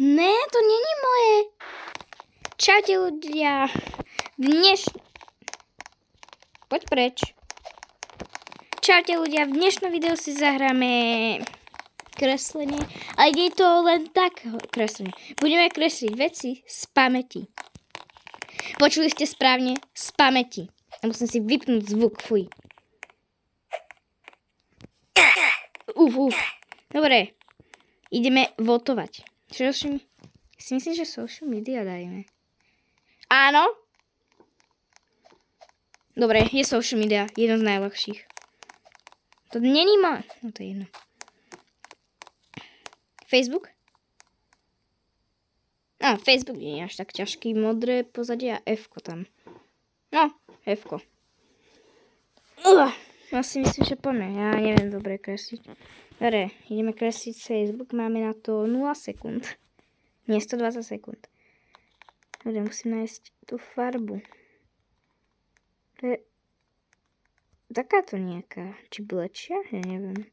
Ne, to není moje. Čaute ľudia. Poď preč. Čaute ľudia, v dnešnom videu si zahráme kreslenie. A ide to len tak kreslenie. Budeme kresliť veci z pamäti. Počuli ste správne? Z pamäti. A musím si vypnúť zvuk, fuj. Uf. Dobre. Ideme votovať. Si myslím, že social media dajme. Áno? Dobre, je social media. Jedno z najľahších. To není ma... No to je jedno. Facebook? Facebook nie je až tak ťažký. Modré pozadie a F-ko tam. No, F-ko. Ja si myslím, že poďme. Ja neviem dobre kresliť. Dobre, ideme kresliť Facebook. Máme na to 0 sekúnd. Nie, 120 sekúnd. Dobre, musím nájsť tú farbu. To je takáto nejaká. Či blečia? Ja neviem.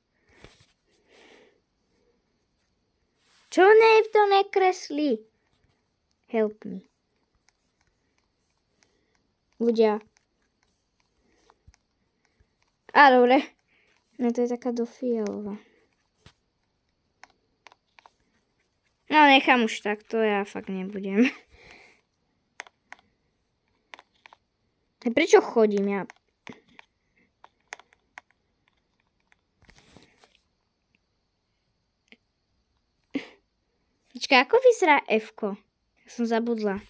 Čo to nekreslí? Help me. Ľudia. Dobre. No to je taká dofialová. No nechám už takto, ja fakt nebudem. Prečo chodím ja? Počkaj, ako vyzerá F-ko? Ja som zabudla.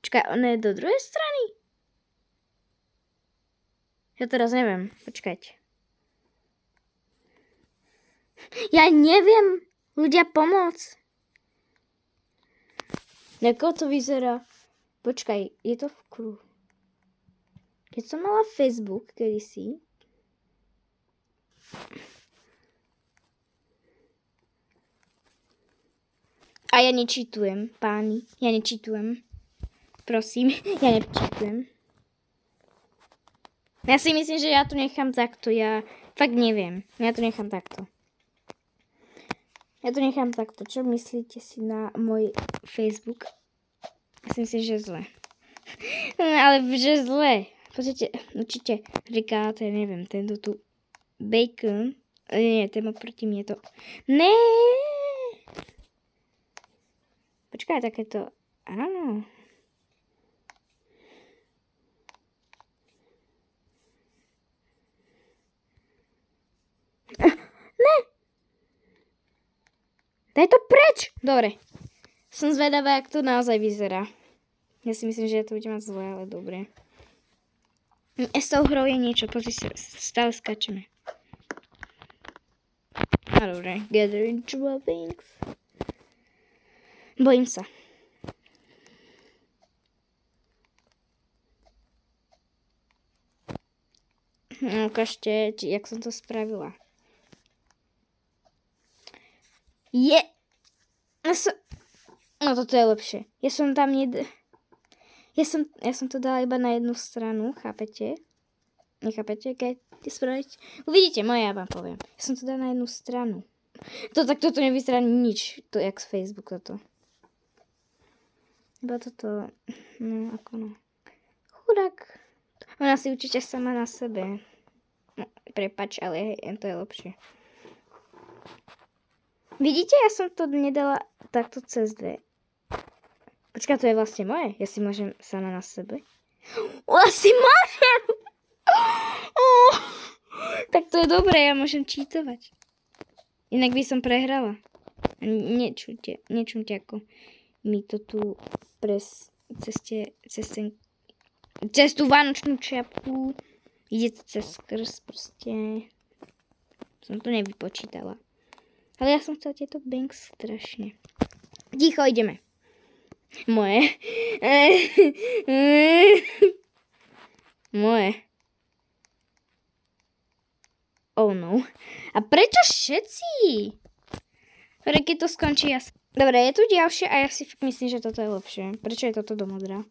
Počkaj, ono je do druhej strany? Ja teraz neviem. Počkajte. Ja neviem. Ľudia, pomoc. Ako to vyzerá? Počkaj, je to v kruhu. Keď som mala Facebook kedysi. A ja nečítujem, páni. Ja nečítujem. Prosím, ja nečítujem. Ja si myslím, že ja to nechám takto. Ja fakt neviem. Ja to nechám takto. Čo myslíte si na môj Facebook? Ja si myslím, že zle. Ale že zle. Pozrite, určite říkáte, neviem, tento tu bacon. Nie, ten oproti mne to... Ne. Počkaj, takéto... Áno. Ne. Daj to preč. Dobre. Som zvedavá, jak to naozaj vyzerá. Ja si myslím, že to bude mať zle, ale dobre. S tou hrou je niečo. Pozri sa, stále skačeme. Dobre. Gathering droppings. Bojím sa. Ukážte, jak som to spravila. No toto je lepšie. Ja som to dala iba na jednu stranu, chápete? Nechápete, keď spraviť? Uvidíte, moje ja vám poviem. Ja som to dala na jednu stranu. Toto nevyzerá nič, to jak z Facebook toto. Iba toto, no ako no. Chudák. Ona si určite sama na sebe. No, prepač, ale to je lepšie. Vidíte, ja som to nedala takto cez dve. Počkaj, to je vlastne moje. Ja si môžem sama na sebe. Asi môžem! Tak to je dobré, ja môžem čítovať. Inak by som prehrala. Nečujte, ako mi to tu cez tú vánočnú čiapku ide to cez krst proste. Som to nevypočítala. Ale ja som chcela tieto banks strašne. Ticho, ideme. Moje. Oh no. A prečo všetci? Dobre, keď to skončí, Dobre, je tu ďalšie a ja si myslím, že toto je lepšie. Prečo je toto do modrá?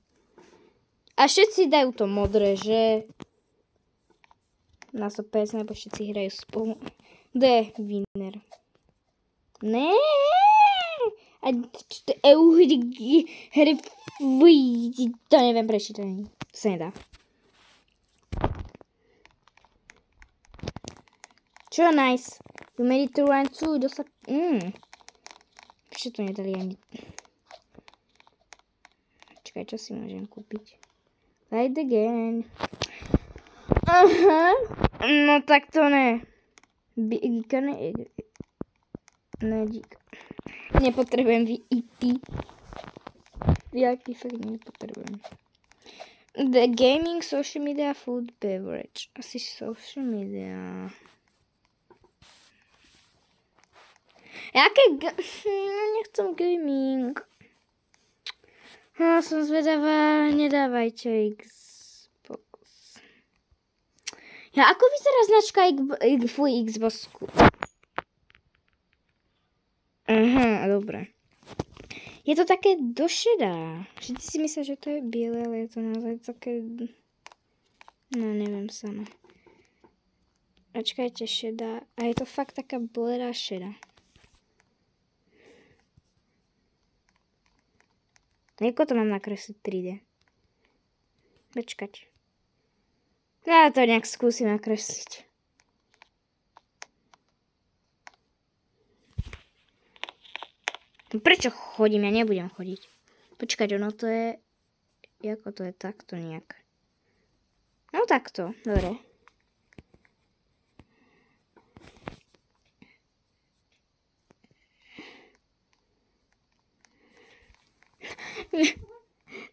A všetci dajú to modré, že? Na 100%, lebo všetci hrajú spolu. Kde je winner? Ne. A hry to neviem prečítať. To sa nedá. Čo nice. You made it to round 2. Prečo to nedali ani... Čakaj, čo si môžem kúpiť? Light again. Aha. No tak to ne. Nepotrebujem VIP. VIP fakt nepotrebujem. The gaming, social media, food, beverage. Asi social media. Nechcem gaming. Som zvedavá, nedávajte Xbox. Ako vyzerá značka Xboxku? Aha, dobre. Je to také došedá. Všetci si myslia, že to je biele, ale je to naozaj také... No, neviem sama. Počkajte, šedá. A je to fakt taká bledá šedá. Ako to mám nakresliť 3D? Počkať. Ja to nejak skúsim nakresliť. Prečo chodím? Ja nebudem chodiť. Počkať, ono to je... Ako to je takto nejak? No takto, dobre.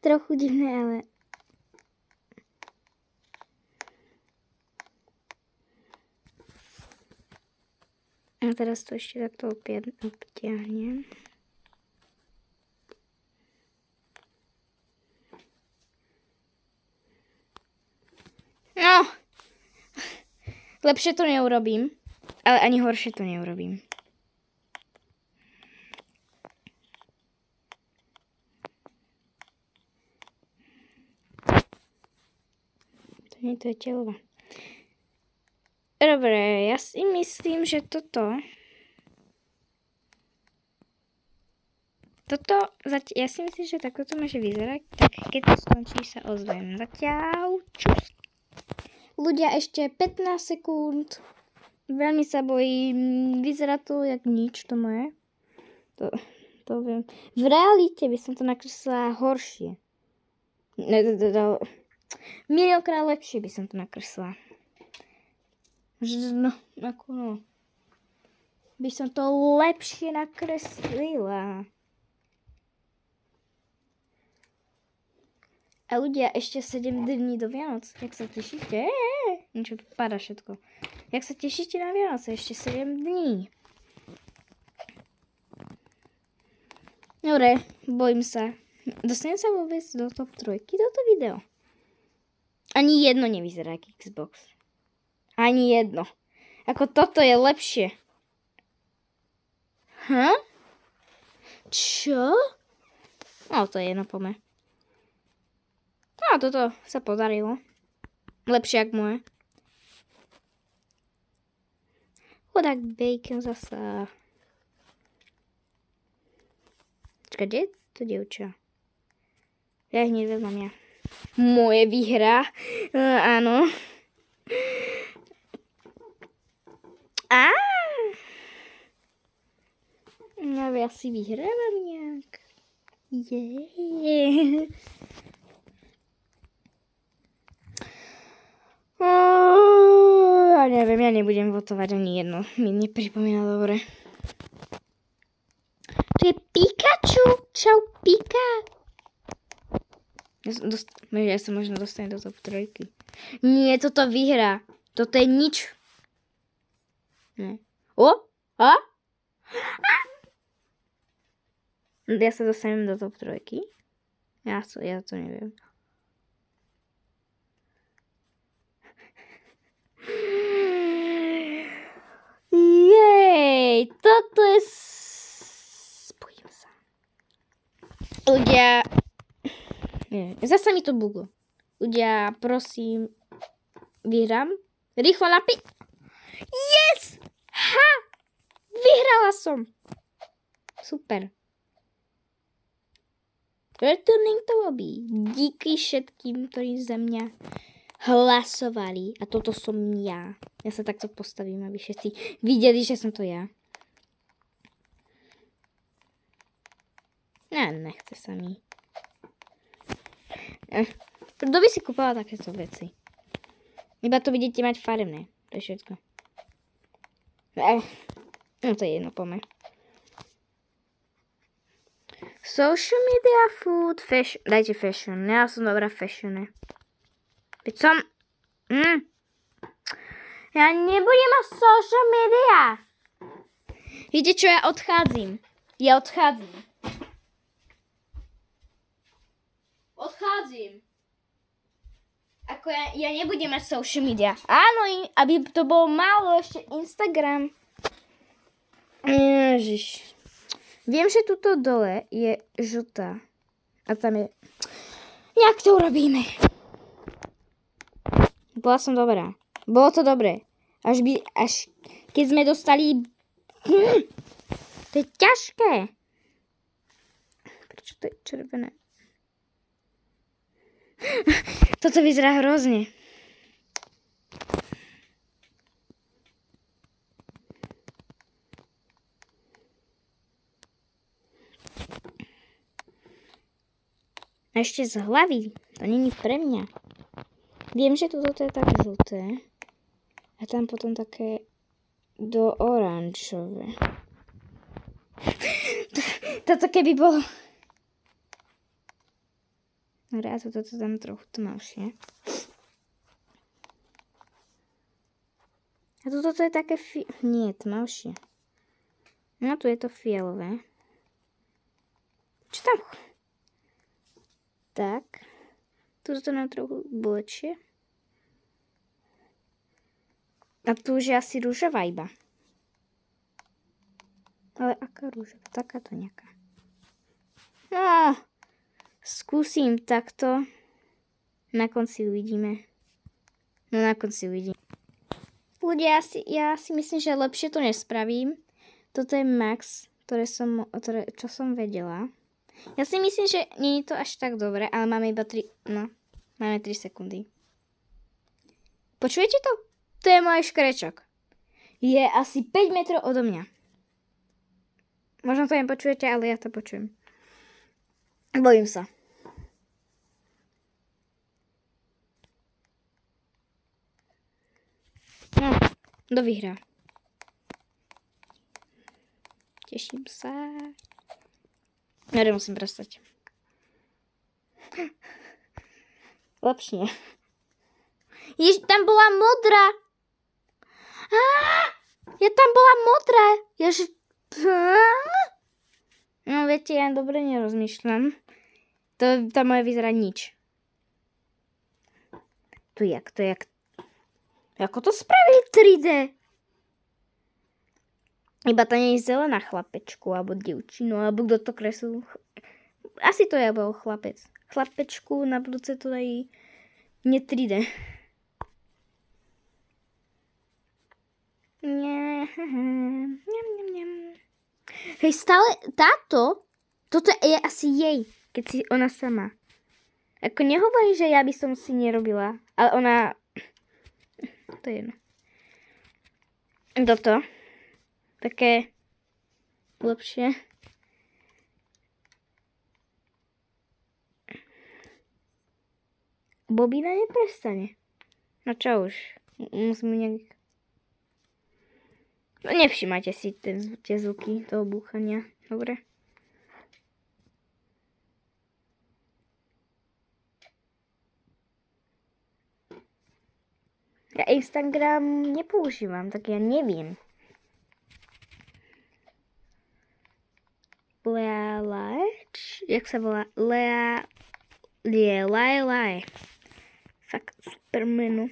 Trochu divné, ale... A teraz to ešte takto obtiahnem. No! Lepšie to neurobím, ale ani horšie to neurobím. To je telová. Dobre, ja si myslím, že toto... Ja si myslím, že takto to môže vyzerať. Tak keď to skončí, sa ozvem. Zatiaľ, čus. Ľudia, ešte 15 sekúnd. Veľmi sa bojím. Vyzerá to jak nič, to moje. To viem. V realite by som to nakreslila horšie. Miliónkrát lepšie by som to nakreslila. No, ako no. By som to lepšie nakreslila. A ľudia, ešte 7 dní do Vianoc. Jak sa tešíte? Niečo tu padá všetko. Jak sa tešíte na Vianoce? Ešte 7 dní. Dobre, bojím sa. Dostanem sa vôbec do top 3 toto video. Ani jedno nevyzerá ako Xbox. Ani jedno. Ako toto je lepšie. Čo? No, to je jedno po mne. No, toto sa podarilo. Lepšie ako moje. Chudák bacon zasa. Čakaj, kde je to dievča? Ja hneď vezmem ja. Moje výhra. Áno. No, ja si vyhrávam nejak. Ja neviem, ja nebudem votovať ani jedno. Mi nepripomína dobre. Tu je Pikachu. Čau, Pika. Ja sa možno dostane do top 3. Nie, toto vyhrá. Toto je nič. Ne. Ja sa dostanem do top 3. Ja to neviem. Jej, toto je... Spojím sa. Ľudia... Zasa mi to buglo. Ľudia, prosím, vyhrám. Rýchlo Yes! Ha! Vyhrala som. Super. Returning to lobby. Díky všetkým, ktorí za mňa hlasovali. A toto som ja. Ja sa takto postavím, aby všetci videli, že som to ja. Nechce sa mi. Kto by si kúpala takéto veci? Iba to budete mať farebné. To je všetko. No to je jedno, poďme. Social media, food, fashion. Dajte fashion. Ja som dobrá v fashione. Veď som... Ja nebudem mať social media. Viete čo, ja odchádzam. Odchádzam. Ako ja nebudem mať social media. Áno, aby to bolo málo, ešte Instagram. Ježiš. Viem, že tuto dole je žltá. A tam je... Nejak to urobíme. Bola som dobrá. Bolo to dobré. Až keď sme dostali... To je ťažké. Prečo to je červené? Toto vyzerá hrozne. A ešte z hlavy. To není pre mňa. Viem, že toto je tak žlté. A tam potom také do oranžové. Toto keby bolo... A toto tam trochu tmavšie. A toto je také nie, tmavšie. No tu je to fialové. Čo tam? Tak. Toto nám trochu blečie. A tu už je asi rúžová iba. Ale aká rúžová? Takáto nejaká. Skúsim takto. Na konci uvidíme. No na konci uvidíme. Ľudia, ja si myslím, že lepšie to nespravím. Toto je max, čo som vedela. Ja si myslím, že nie je to až tak dobre, ale máme iba 3 sekundy. Počujete to? To je môj škrečok. Je asi 5 metrov odo mňa. Možno to nepočujete, ale ja to počujem. Bojím sa. Kto vyhrá? Teším sa. Ja musím prestať. Lepšie. Tam bola modrá. Ja tam bola modrá. No viete, ja dobre nerozmýšľam. Tam moje vyzerá nič. Ako to spravili 3D? Iba to nie je zelená chlapečku, alebo dievčinu, alebo kto to kreslil. Asi to ja bol chlapec. Chlapečku, na budúce to dají nie 3D. Hej, stále toto je asi jej, keď si ona sama. Ako nehovorí, že ja by som si nerobila, ale ona... To je jedno. Toto. Také lepšie. Bobína neprestane. No čo už. Musím nejak... No nevšimajte si tie zvuky toho búchania. Dobre. Ja Instagram nepoužívam, tak ja neviem. Jak sa volá? Lea. Fakt super meno.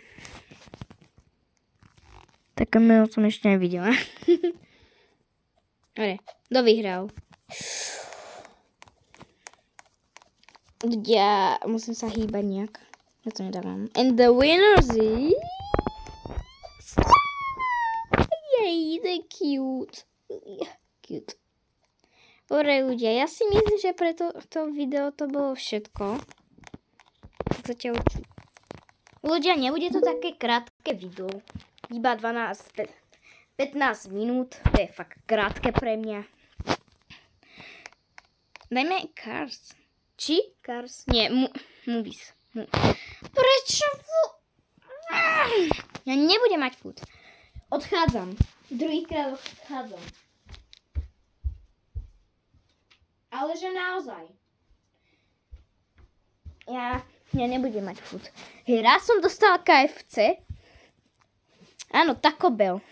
Také meno som ešte nevidela. Dobre, kto vyhral? Ja musím sa hýbať nejak. Ja to nedávam. And the winners is... Yay, they're cute. Cute. Dobre ľudia, ja si myslím, že pre to video to bolo všetko. Tak sa ťa učím. Ľudia, nebude to také krátke video. Iba 15 minút. To je fakt krátke pre mňa. Dajme Cars. Či? Cars? Nie, Movies. Prečo? Ja nebudem mať food. Odchádzam. Druhýkrát odchádzam. Ale že naozaj. Ja nebudem mať food. Hej, raz som dostala KFC. Áno, Taco Bell.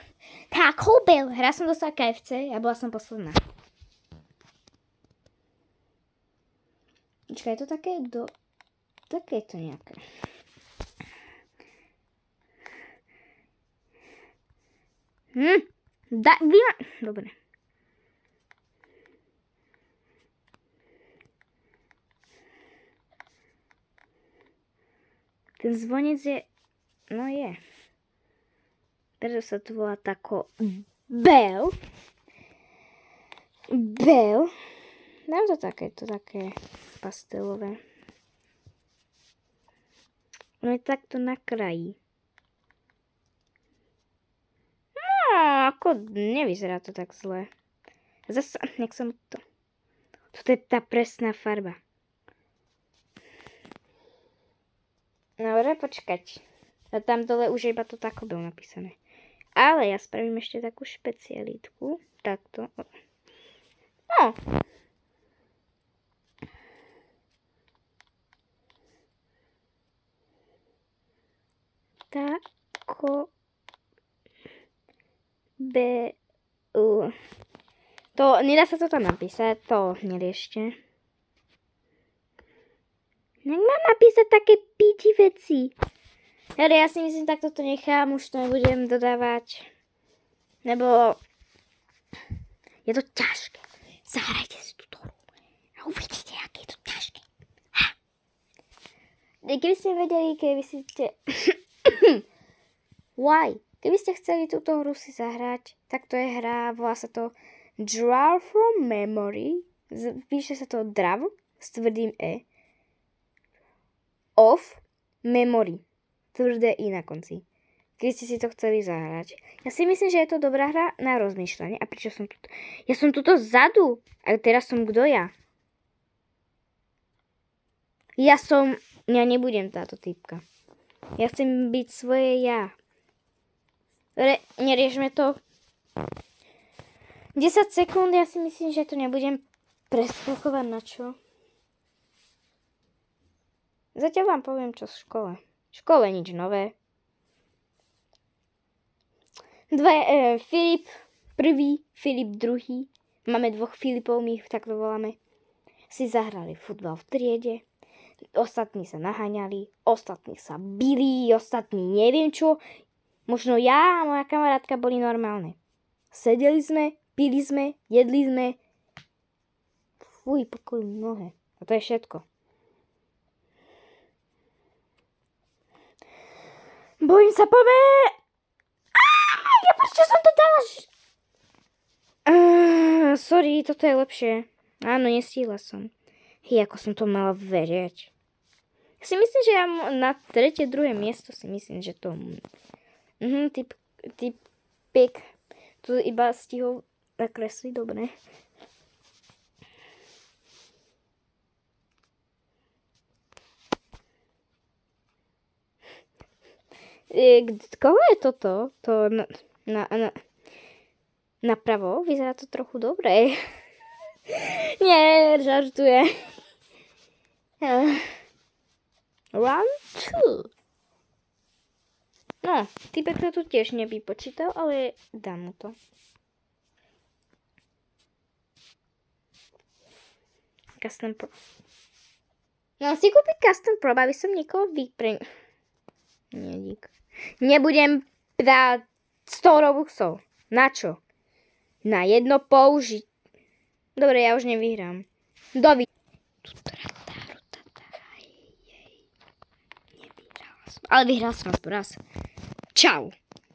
Taco Bell. Raz som dostala KFC a bola som posledná. Počkaj, je to také také to nejaké. Dobre. Ten zvonec je... No je. Preto sa to volá Taco Bell. Bell. Dám to také pastelové. No je takto na kraji. No, ako nevyzerá to tak zle. Zasa, nech som to... Toto je tá presná farba. Dobre, počkať. A tam dole už je iba to Taco Bell napísané. Ale ja spravím ešte takú špecialitku. Takto. No. Taco Bell. To, nedá sa to tam napísať, to neriešte. Nech mám napísať také píti veci. Ja si myslím, tak toto nechám, už to nebudem dodávať. Nebo je to ťažké. Zahrajte si túto hru a uvidíte, aké je to ťažké. Keby ste vedeli, Why? Keby ste chceli túto hru si zahrať, tak to je hra, volá sa to Draw from Memory. Píše sa to draw s tvrdým E. Of Memory. Tvrdé I na konci. Keby ste si to chceli zahrať. Ja si myslím, že je to dobrá hra na rozmýšľanie. A prečo som tu? Ja som tuto vzadu. A teraz som kto ja? Ja nebudem táto typka. Ja chcem byť svoje ja. Dobre, neriešme to. 10 sekúnd, ja si myslím, že to nebudem preskakovať na čo. Zatiaľ vám poviem, čo v škole. V škole nič nové. Filip prvý, Filip druhý. Máme dvoch Filipov, my ich takto voláme. Si zahrali futbal v triede. Ostatní sa naháňali. Ostatní sa bili. Ostatní neviem čo. Možno ja a moja kamarátka boli normálne. Sedeli sme, pili sme, jedli sme. Fuj, pokoj nohe. A to je všetko. Bojím sa, ja prečo som to dala? Sorry, toto je lepšie. Áno, nestíhla som. Ako som to mala vedieť. Ja si myslím, že ja na tretie, druhé miesto si myslím, že to... Typik. Tu iba stihol nakresliť, dobre. Koho je toto? To napravo? Vyzerá to trochu dobre. Nie, žartuje. Round 2. No, typek to tu tiež nevypočítal, ale dám mu to. Custom Pro. No, si kúpiť Custom Pro, aby som niekoho Nie, dík. Nebudem dať 100 robuxov. Na čo? Na jedno použiť. Dobre, ja už nevyhrám. Ale vyhrala som raz. Čau.